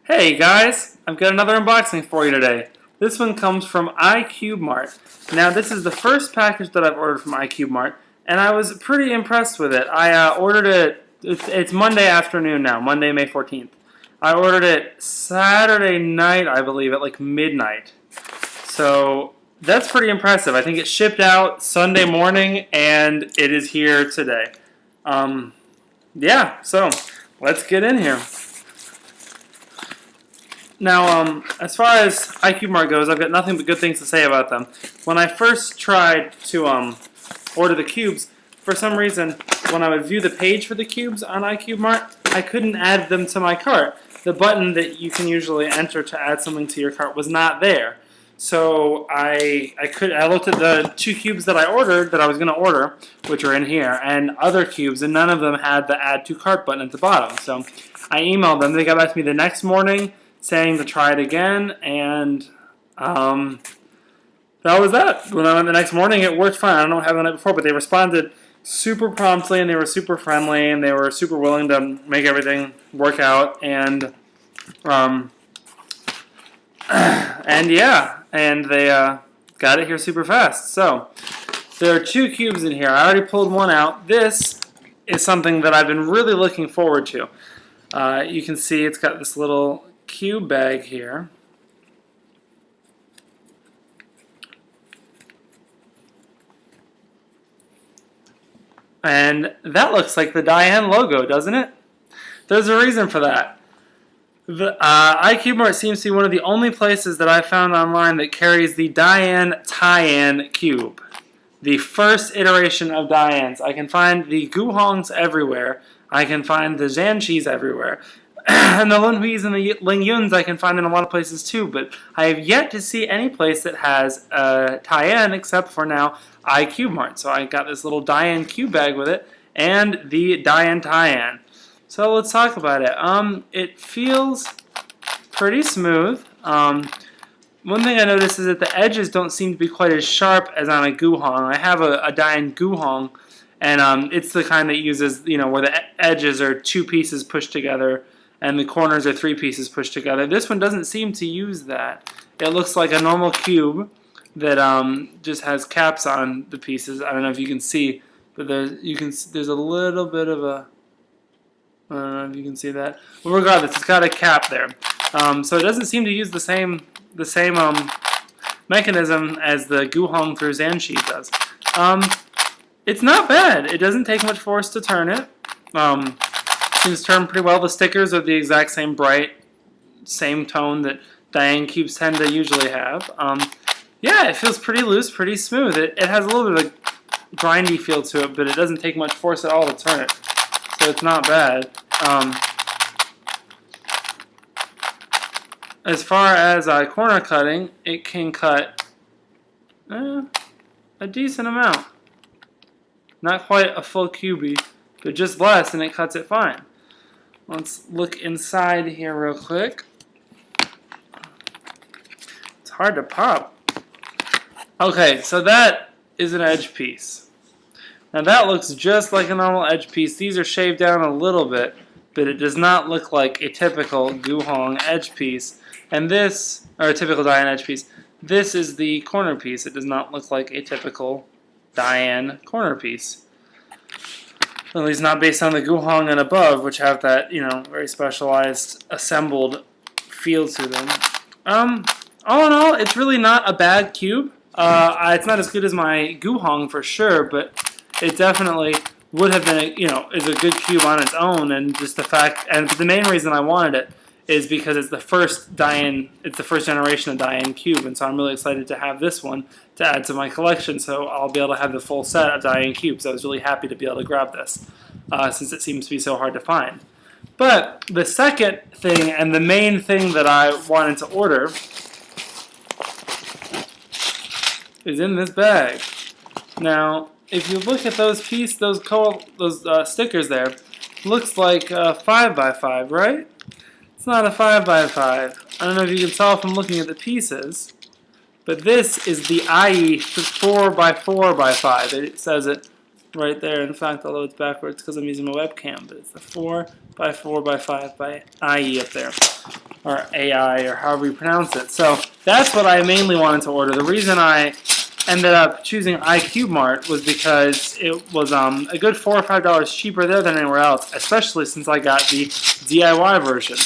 Hey guys, I've got another unboxing for you today. This one comes from ICubeMart. Now this is the first package that I've ordered from ICubeMart, and I was pretty impressed with it. I ordered it, it's Monday afternoon now, Monday, May 14th. I ordered it Saturday night, I believe, at like midnight. So that's pretty impressive. I think it shipped out Sunday morning, and it is here today. Yeah, so let's get in here. Now, as far as ICubeMart goes, I've got nothing but good things to say about them. When I first tried to order the cubes, for some reason, when I would view the page for the cubes on ICubeMart, I couldn't add them to my cart. The button that you can usually enter to add something to your cart was not there. So I looked at the two cubes that I ordered, that I was going to order, which are in here, and other cubes, and none of them had the Add to Cart button at the bottom. So I emailed them. They got back to me the next morning, saying to try it again, and that was that. When I went the next morning, it worked fine. I don't know what happened the night before, but they responded super promptly, and they were super friendly, and they were super willing to make everything work out, and yeah, and they got it here super fast. So there are two cubes in here. I already pulled one out. This is something that I've been really looking forward to. You can see it's got this little cube bag here. And that looks like the Dayan logo, doesn't it? There's a reason for that. The ICubeMart seems to be one of the only places that I found online that carries the Dayan Taiyan cube. The first iteration of Dayans. I can find the Guhongs everywhere. I can find the Zhanchis everywhere. And the Lunhuis and the Lingyuns I can find in a lot of places too, but I have yet to see any place that has Taiyan except for now ICubeMart. So I got this little Dayan cube bag with it and the DaYan Taiyan. So let's talk about it. It feels pretty smooth. One thing I noticed is that the edges don't seem to be quite as sharp as on a Guhong. I have a Dayan Guhong, and it's the kind that uses, where the edges are two pieces pushed together and the corners are three pieces pushed together. This one doesn't seem to use that. It looks like a normal cube that just has caps on the pieces. I don't know if you can see, but there's a little bit of a, I don't know if you can see that. But regardless, it's got a cap there. So it doesn't seem to use the same mechanism as the Guhong through Zhanchi does. It's not bad. It doesn't take much force to turn it. Seems to turn pretty well. The stickers are the exact same bright, same tone that Dayan cubes tend to usually have. Yeah, it feels pretty loose, pretty smooth. It has a little bit of a grindy feel to it, but it doesn't take much force at all to turn it. So it's not bad. As far as corner cutting, it can cut a decent amount. Not quite a full cubie, but just less, and it cuts it fine. Let's look inside here real quick. It's hard to pop. Okay, so that is an edge piece. Now that looks just like a normal edge piece. These are shaved down a little bit, but it does not look like a typical Guhong edge piece. And this, or a typical Dayan edge piece, this is the corner piece. It does not look like a typical Dayan corner piece. At least not based on the Guhong and above, which have that, very specialized assembled feel to them. All in all, it's really not a bad cube. It's not as good as my Guhong for sure, but it definitely would have been, is a good cube on its own. And just the fact, and the main reason I wanted it is because it's the first Dayan, it's the first generation of Dayan cube, and so I'm really excited to have this one to add to my collection, so I'll be able to have the full set of Dayan cubes. I was really happy to be able to grab this, since it seems to be so hard to find. But the second thing, and the main thing that I wanted to order, is in this bag. Now, if you look at those stickers there, looks like a 5x5, right? It's not a 5x5. I don't know if you can tell from looking at the pieces, but this is the Ayi 4x4x5. It says it right there. In fact, although it's backwards because I'm using my webcam, but it's the 4x4x5 by Ayi up there. or AI, or however you pronounce it. So that's what I mainly wanted to order. The reason I ended up choosing ICubeMart was because it was a good $4 or $5 cheaper there than anywhere else, especially since I got the DIY version.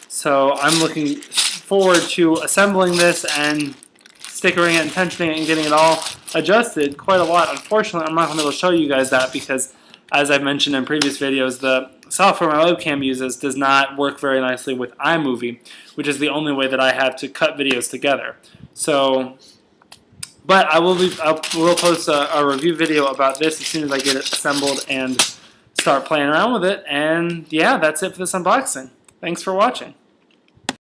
So I'm looking forward to assembling this and stickering it and tensioning it and getting it all adjusted quite a lot. Unfortunately, I'm not going to be able to show you guys that because, as I've mentioned in previous videos, the software my webcam uses does not work very nicely with iMovie, which is the only way that I have to cut videos together. So, but I will post a review video about this as soon as I get it assembled and start playing around with it. And yeah, that's it for this unboxing. Thanks for watching.